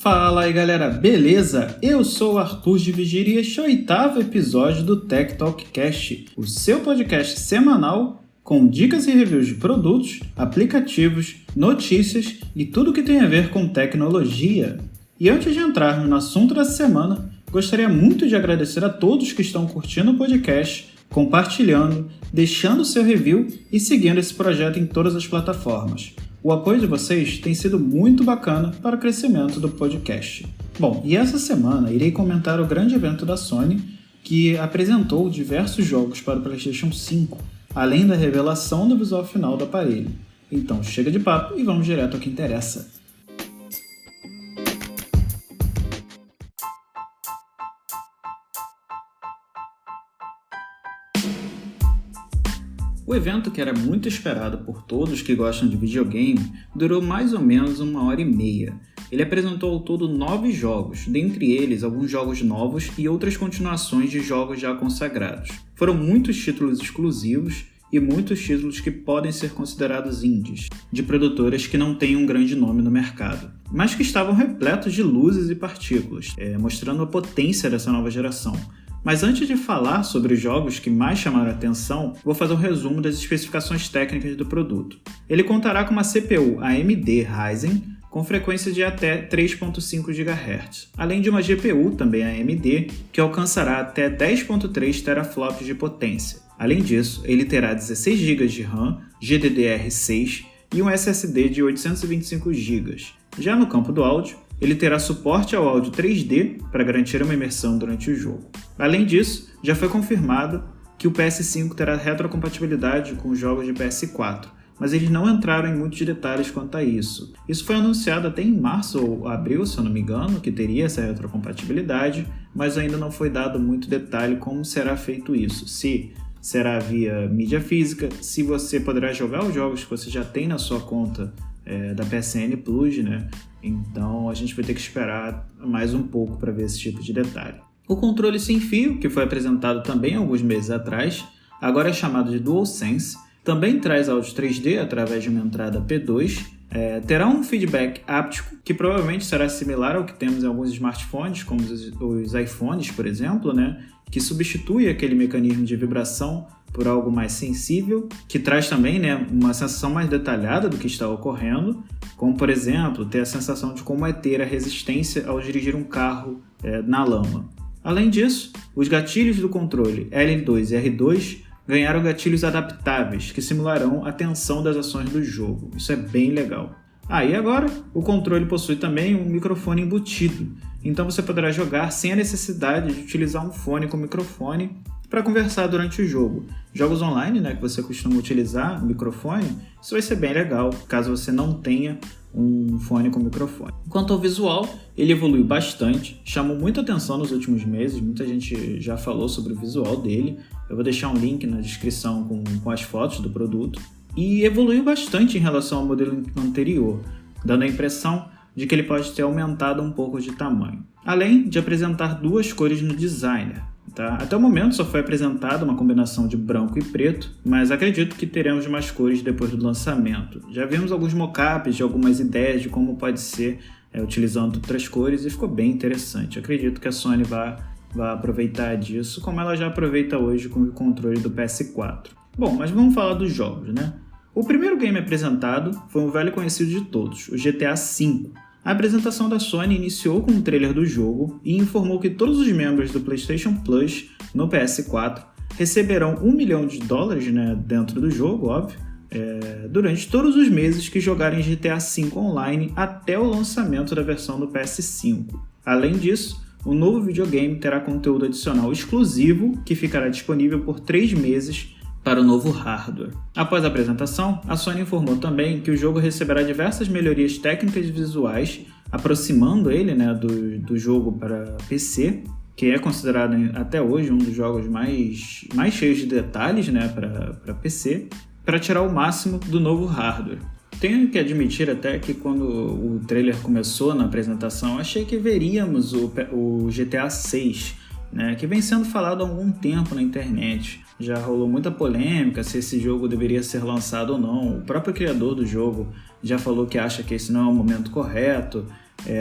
Fala aí galera, beleza? Eu sou o Arthur de Vigiria e este é o 8º episódio do Tech Talk Cast, o seu podcast semanal com dicas e reviews de produtos, aplicativos, notícias e tudo que tem a ver com tecnologia. E antes de entrar no assunto da semana, gostaria muito de agradecer a todos que estão curtindo o podcast, compartilhando, deixando seu review e seguindo esse projeto em todas as plataformas. O apoio de vocês tem sido muito bacana para o crescimento do podcast. Bom, e essa semana irei comentar o grande evento da Sony, que apresentou diversos jogos para o PlayStation 5, além da revelação do visual final do aparelho. Então chega de papo e vamos direto ao que interessa. O evento, que era muito esperado por todos que gostam de videogame, durou mais ou menos 1h30. Ele apresentou ao todo 9 jogos, dentre eles alguns jogos novos e outras continuações de jogos já consagrados. Foram muitos títulos exclusivos e muitos títulos que podem ser considerados indies, de produtoras que não têm um grande nome no mercado, mas que estavam repletos de luzes e partículas, mostrando a potência dessa nova geração. Mas antes de falar sobre os jogos que mais chamaram a atenção, vou fazer um resumo das especificações técnicas do produto. Ele contará com uma CPU AMD Ryzen com frequência de até 3.5 GHz, além de uma GPU também AMD que alcançará até 10.3 teraflops de potência. Além disso, ele terá 16 GB de RAM GDDR6 e um SSD de 825 GB. Já no campo do áudio, ele terá suporte ao áudio 3D para garantir uma imersão durante o jogo. Além disso, já foi confirmado que o PS5 terá retrocompatibilidade com os jogos de PS4, mas eles não entraram em muitos detalhes quanto a isso. Isso foi anunciado até em março ou abril, se eu não me engano, que teria essa retrocompatibilidade, mas ainda não foi dado muito detalhe como será feito isso. Se será via mídia física, se você poderá jogar os jogos que você já tem na sua conta da PSN Plus, né? Então a gente vai ter que esperar mais um pouco para ver esse tipo de detalhe. O controle sem fio, que foi apresentado também alguns meses atrás, agora é chamado de DualSense, também traz áudio 3D através de uma entrada P2, terá um feedback áptico, que provavelmente será similar ao que temos em alguns smartphones, como os iPhones, por exemplo, né? Que substitui aquele mecanismo de vibração por algo mais sensível, que traz também, né, uma sensação mais detalhada do que está ocorrendo, como, por exemplo, ter a sensação de como é ter a resistência ao dirigir um carro na lama. Além disso, os gatilhos do controle L2 e R2 ganharam gatilhos adaptáveis, que simularão a tensão das ações do jogo. Isso é bem legal. E agora, o controle possui também um microfone embutido, então você poderá jogar sem a necessidade de utilizar um fone com microfone para conversar durante o jogo. Jogos online, né, que você costuma utilizar microfone, isso vai ser bem legal, caso você não tenha um fone com microfone. Quanto ao visual, ele evoluiu bastante, chamou muita atenção nos últimos meses, muita gente já falou sobre o visual dele. Eu vou deixar um link na descrição com as fotos do produto. E evoluiu bastante em relação ao modelo anterior, dando a impressão de que ele pode ter aumentado um pouco de tamanho. Além de apresentar 2 cores no designer. Até o momento só foi apresentada uma combinação de branco e preto, mas acredito que teremos mais cores depois do lançamento. Já vimos alguns mockups de algumas ideias de como pode ser utilizando outras cores e ficou bem interessante. Acredito que a Sony vai aproveitar disso, como ela já aproveita hoje com o controle do PS4. Bom, mas vamos falar dos jogos, né? O primeiro game apresentado foi um velho conhecido de todos, o GTA V. A apresentação da Sony iniciou com um trailer do jogo e informou que todos os membros do PlayStation Plus no PS4 receberão $1 milhão, né, dentro do jogo, óbvio, durante todos os meses que jogarem GTA V online até o lançamento da versão do PS5. Além disso, o novo videogame terá conteúdo adicional exclusivo que ficará disponível por 3 meses para o novo hardware. Após a apresentação, a Sony informou também que o jogo receberá diversas melhorias técnicas e visuais, aproximando ele, né, do jogo para PC, que é considerado até hoje um dos jogos mais cheios de detalhes, né, para PC, para tirar o máximo do novo hardware. Tenho que admitir até que quando o trailer começou na apresentação, achei que veríamos o GTA 6, né, que vem sendo falado há algum tempo na internet. já rolou muita polêmica se esse jogo deveria ser lançado ou não. O próprio criador do jogo já falou que acha que esse não é o momento correto.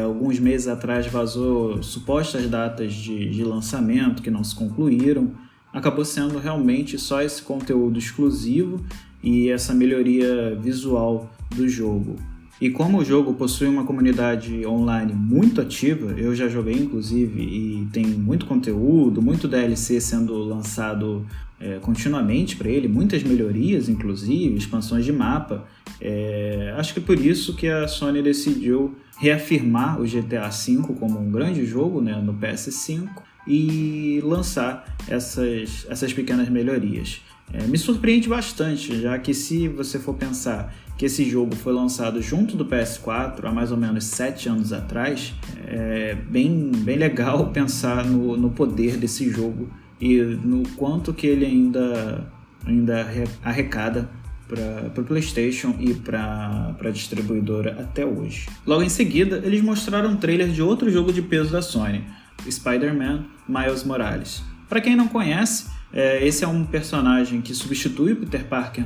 Alguns meses atrás vazou supostas datas de lançamento que não se concluíram. Acabou sendo realmente só esse conteúdo exclusivo e essa melhoria visual do jogo. E como o jogo possui uma comunidade online muito ativa, eu já joguei inclusive e tem muito conteúdo, muito DLC sendo lançado continuamente para ele, muitas melhorias inclusive, expansões de mapa. Acho que por isso que a Sony decidiu reafirmar o GTA V como um grande jogo, né, no PS5 e lançar essas pequenas melhorias. Me surpreende bastante, já que se você for pensar que esse jogo foi lançado junto do PS4 há mais ou menos 7 anos atrás, é bem legal pensar no poder desse jogo e no quanto que ele ainda arrecada para o PlayStation e para a distribuidora até hoje. Logo em seguida, eles mostraram um trailer de outro jogo de peso da Sony, Spider-Man Miles Morales. Para quem não conhece, esse é um personagem que substitui o Peter Parker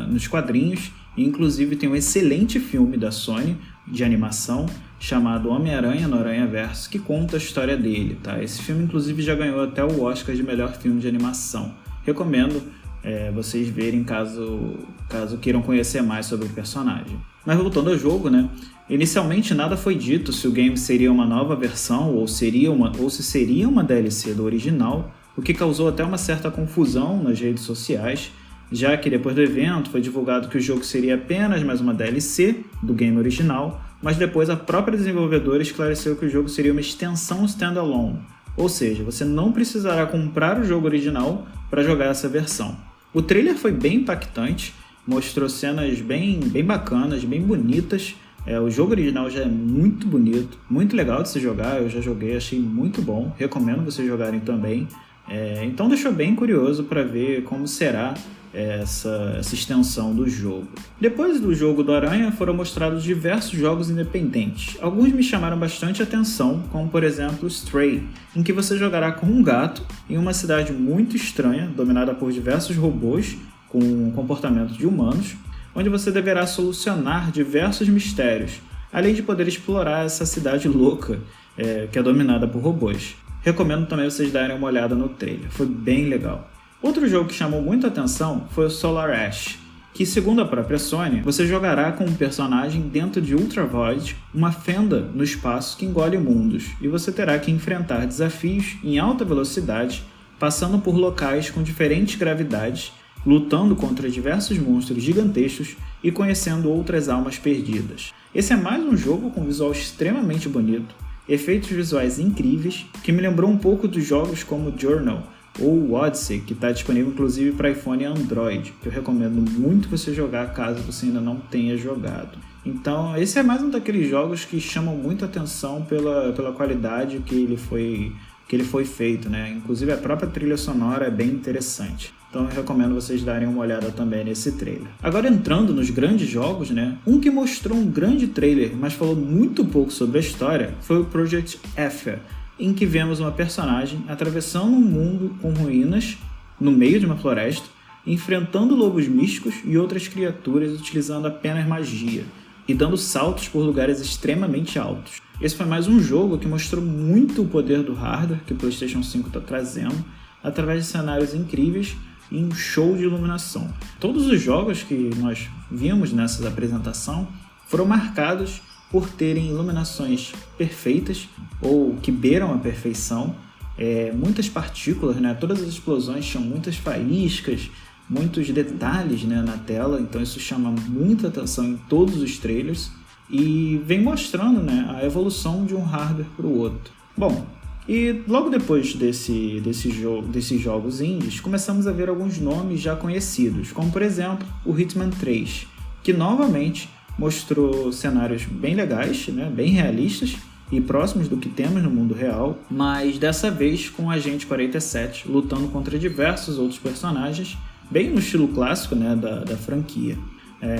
nos quadrinhos, e inclusive tem um excelente filme da Sony de animação chamado Homem-Aranha no Aranhaverso, que conta a história dele. Tá? Esse filme inclusive já ganhou até o Oscar de melhor filme de animação. Recomendo vocês verem caso queiram conhecer mais sobre o personagem. Mas voltando ao jogo, né? Inicialmente nada foi dito se o game seria uma nova versão ou se seria uma DLC do original, o que causou até uma certa confusão nas redes sociais, já que depois do evento foi divulgado que o jogo seria apenas mais uma DLC do game original, mas depois a própria desenvolvedora esclareceu que o jogo seria uma extensão standalone, ou seja, você não precisará comprar o jogo original para jogar essa versão. O trailer foi bem impactante, mostrou cenas bem bacanas, bem bonitas. O jogo original já é muito bonito, muito legal de se jogar, eu já joguei, achei muito bom, recomendo vocês jogarem também. Então deixou bem curioso para ver como será essa extensão do jogo. Depois do jogo do Aranha foram mostrados diversos jogos independentes. Alguns me chamaram bastante atenção, como por exemplo Stray, em que você jogará com um gato em uma cidade muito estranha, dominada por diversos robôs com comportamento de humanos, onde você deverá solucionar diversos mistérios, além de poder explorar essa cidade louca que é dominada por robôs. Recomendo também vocês darem uma olhada no trailer, foi bem legal. Outro jogo que chamou muita atenção foi o Solar Ash, que segundo a própria Sony, você jogará com um personagem dentro de Ultra Void, uma fenda no espaço que engole mundos, e você terá que enfrentar desafios em alta velocidade, passando por locais com diferentes gravidades, lutando contra diversos monstros gigantescos e conhecendo outras almas perdidas. Esse é mais um jogo com visual extremamente bonito, efeitos visuais incríveis, que me lembrou um pouco dos jogos como Journal ou Odyssey, que está disponível inclusive para iPhone e Android, que eu recomendo muito você jogar caso você ainda não tenha jogado. Então esse é mais um daqueles jogos que chamam muita atenção pela qualidade que ele foi feito, né? Inclusive a própria trilha sonora é bem interessante. Então eu recomendo vocês darem uma olhada também nesse trailer. Agora entrando nos grandes jogos, né? Um que mostrou um grande trailer, mas falou muito pouco sobre a história, foi o Project Athia, em que vemos uma personagem atravessando um mundo com ruínas no meio de uma floresta, enfrentando lobos místicos e outras criaturas utilizando apenas magia e dando saltos por lugares extremamente altos. Esse foi mais um jogo que mostrou muito o poder do hardware que o PlayStation 5 está trazendo, através de cenários incríveis e um show de iluminação. Todos os jogos que nós vimos nessa apresentação foram marcados por terem iluminações perfeitas ou que beiram a perfeição, muitas partículas, né? Todas as explosões tinham muitas faíscas, muitos detalhes, né, na tela, então isso chama muita atenção em todos os trailers e vem mostrando, né, a evolução de um hardware para o outro. Bom, e logo depois desses jogos indies, começamos a ver alguns nomes já conhecidos, como por exemplo o Hitman 3, que novamente mostrou cenários bem legais, né, bem realistas e próximos do que temos no mundo real, mas dessa vez com o Agente 47 lutando contra diversos outros personagens, bem no estilo clássico, né, da franquia.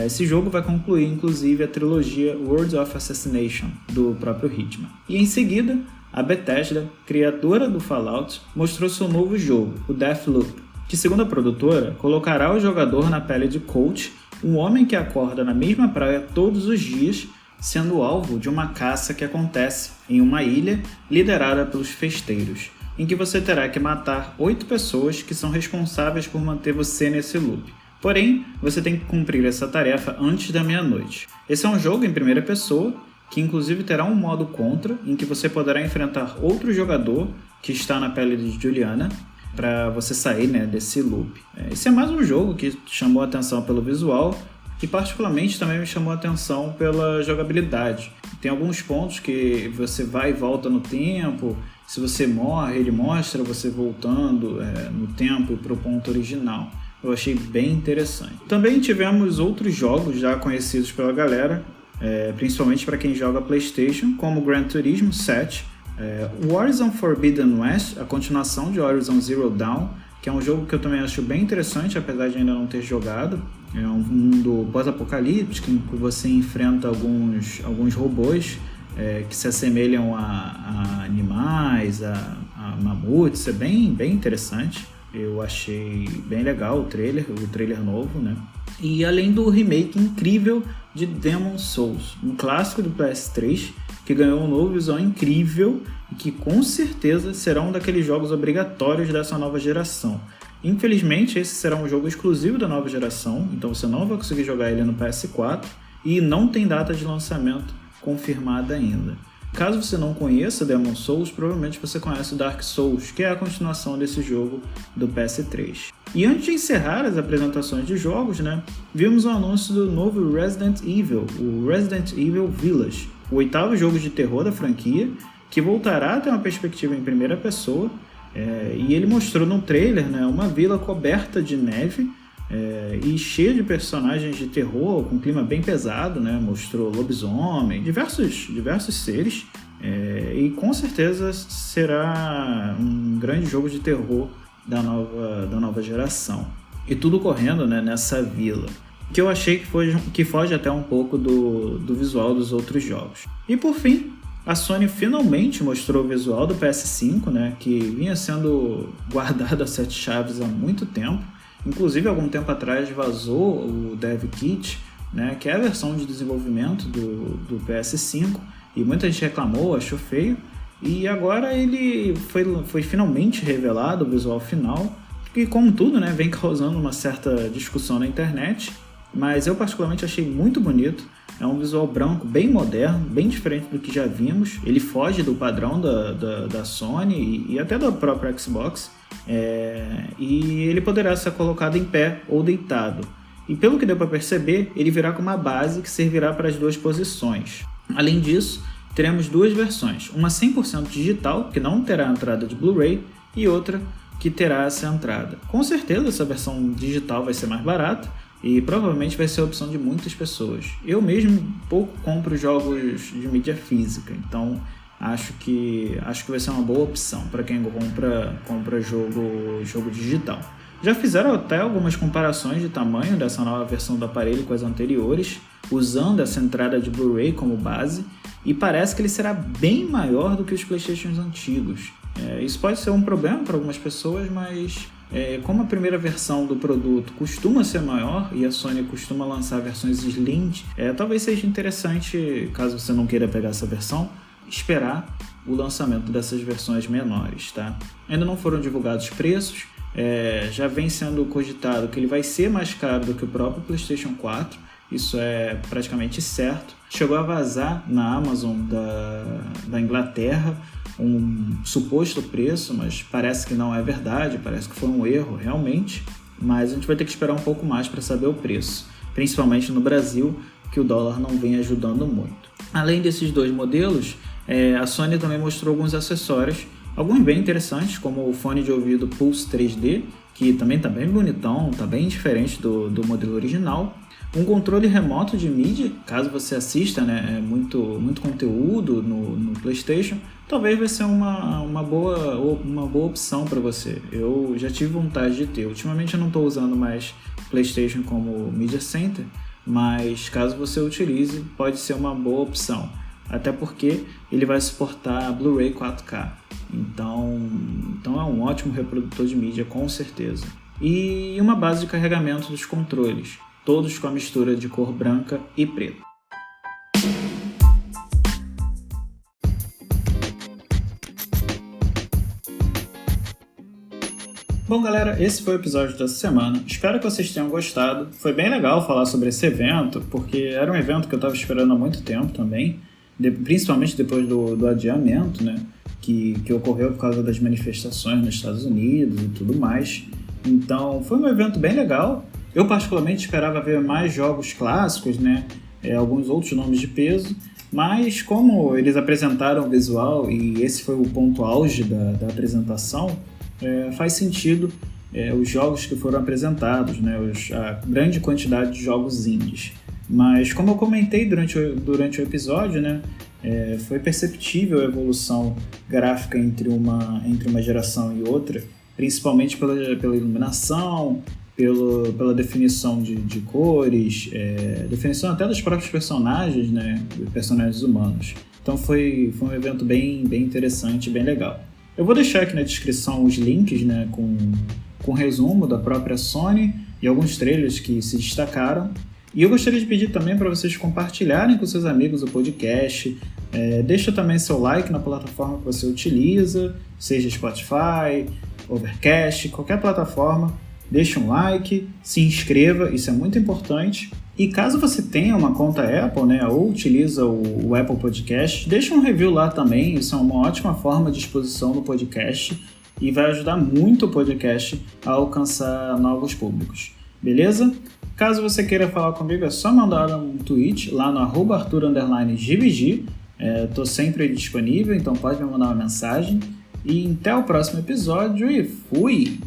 Esse jogo vai concluir inclusive a trilogia World of Assassination do próprio Hitman. E em seguida, a Bethesda, criadora do Fallout, mostrou seu novo jogo, o Deathloop, que, segundo a produtora, colocará o jogador na pele de Colt, um homem que acorda na mesma praia todos os dias, sendo alvo de uma caça que acontece em uma ilha liderada pelos festeiros, em que você terá que matar 8 pessoas que são responsáveis por manter você nesse loop. Porém, você tem que cumprir essa tarefa antes da meia-noite. Esse é um jogo em primeira pessoa, que inclusive terá um modo contra, em que você poderá enfrentar outro jogador que está na pele de Juliana, para você sair, né, desse loop. Esse é mais um jogo que chamou a atenção pelo visual, e particularmente também me chamou a atenção pela jogabilidade. Tem alguns pontos que você vai e volta no tempo, se você morre, ele mostra você voltando no tempo para o ponto original. Eu achei bem interessante. Também tivemos outros jogos já conhecidos pela galera, principalmente para quem joga PlayStation, como Gran Turismo 7, Horizon Forbidden West, a continuação de Horizon Zero Dawn, que é um jogo que eu também acho bem interessante, apesar de ainda não ter jogado. É um mundo pós-apocalíptico em que você enfrenta alguns robôs que se assemelham a animais, a mamutes. É bem interessante. Eu achei bem legal o trailer novo, né? E além do remake incrível de Demon's Souls, um clássico do PS3, que ganhou um novo visual incrível e que com certeza será um daqueles jogos obrigatórios dessa nova geração. Infelizmente, esse será um jogo exclusivo da nova geração, então você não vai conseguir jogar ele no PS4 e não tem data de lançamento confirmada ainda. Caso você não conheça Demon's Souls, provavelmente você conhece o Dark Souls, que é a continuação desse jogo do PS3. E antes de encerrar as apresentações de jogos, né, vimos o anúncio do novo Resident Evil, o Resident Evil Village, o 8º jogo de terror da franquia, que voltará a ter uma perspectiva em primeira pessoa, e ele mostrou no trailer, né, uma vila coberta de neve, e cheia de personagens de terror, com um clima bem pesado, né? Mostrou lobisomem, diversos seres, e com certeza será um grande jogo de terror da nova geração. E tudo correndo, né, nessa vila, que eu achei que foge até um pouco do visual dos outros jogos. E por fim, a Sony finalmente mostrou o visual do PS5, né, que vinha sendo guardado a 7 chaves há muito tempo. Inclusive, algum tempo atrás vazou o Dev Kit, né, que é a versão de desenvolvimento do PS5, e muita gente reclamou, achou feio, e agora ele foi finalmente revelado, o visual final, que, como tudo, né, vem causando uma certa discussão na internet, mas eu particularmente achei muito bonito. É um visual branco bem moderno, bem diferente do que já vimos. Ele foge do padrão da Sony e até da própria Xbox. E ele poderá ser colocado em pé ou deitado. E pelo que deu para perceber, ele virá com uma base que servirá para as 2 posições. Além disso, teremos 2 versões. Uma 100% digital, que não terá entrada de Blu-ray, e outra que terá essa entrada. Com certeza essa versão digital vai ser mais barata, e provavelmente vai ser a opção de muitas pessoas. Eu mesmo pouco compro jogos de mídia física, então acho que vai ser uma boa opção para quem compra jogo digital. Já fizeram até algumas comparações de tamanho dessa nova versão do aparelho com as anteriores, usando essa entrada de Blu-ray como base, e parece que ele será bem maior do que os PlayStations antigos. Isso pode ser um problema para algumas pessoas, mas como a primeira versão do produto costuma ser maior e a Sony costuma lançar versões Slim, talvez seja interessante, caso você não queira pegar essa versão, esperar o lançamento dessas versões menores, tá? Ainda não foram divulgados preços, já vem sendo cogitado que ele vai ser mais caro do que o próprio PlayStation 4, isso é praticamente certo. Chegou a vazar na Amazon da Inglaterra um suposto preço, mas parece que não é verdade, parece que foi um erro realmente, mas a gente vai ter que esperar um pouco mais para saber o preço, principalmente no Brasil, que o dólar não vem ajudando muito. Além desses 2 modelos, a Sony também mostrou alguns acessórios, alguns bem interessantes, como o fone de ouvido Pulse 3D, que também está bem bonitão, está bem diferente do modelo original, um controle remoto de mídia, caso você assista, né, muito conteúdo no PlayStation, talvez vai ser uma boa opção para você. Eu já tive vontade de ter. Ultimamente eu não estou usando mais PlayStation como Media Center, mas caso você utilize, pode ser uma boa opção. Até porque ele vai suportar Blu-ray 4K. Então é um ótimo reprodutor de mídia, com certeza. e uma base de carregamento dos controles, todos com a mistura de cor branca e preta. Bom, galera, esse foi o episódio dessa semana. Espero que vocês tenham gostado. Foi bem legal falar sobre esse evento, porque era um evento que eu estava esperando há muito tempo também, principalmente depois do adiamento, né, que ocorreu por causa das manifestações nos Estados Unidos e tudo mais. Então, foi um evento bem legal. Eu, particularmente, esperava ver mais jogos clássicos, né, alguns outros nomes de peso, mas como eles apresentaram o visual e esse foi o ponto auge da apresentação, faz sentido os jogos que foram apresentados, né, a grande quantidade de jogos indies. Mas como eu comentei durante o episódio, né, foi perceptível a evolução gráfica entre uma geração e outra, principalmente pela iluminação, pela definição de cores, definição até dos próprios personagens, né, personagens humanos. Então foi um evento bem interessante, bem legal. Eu vou deixar aqui na descrição os links, né, com resumo da própria Sony e alguns trailers que se destacaram. E eu gostaria de pedir também para vocês compartilharem com seus amigos o podcast. Deixa também seu like na plataforma que você utiliza, seja Spotify, Overcast, qualquer plataforma. Deixa um like, se inscreva, isso é muito importante. E caso você tenha uma conta Apple, né, ou utiliza o Apple Podcast, deixa um review lá também, isso é uma ótima forma de exposição do podcast e vai ajudar muito o podcast a alcançar novos públicos, beleza? Caso você queira falar comigo, é só mandar um tweet lá no @arthur_gbg, estou sempre disponível, então pode me mandar uma mensagem. E até o próximo episódio e fui!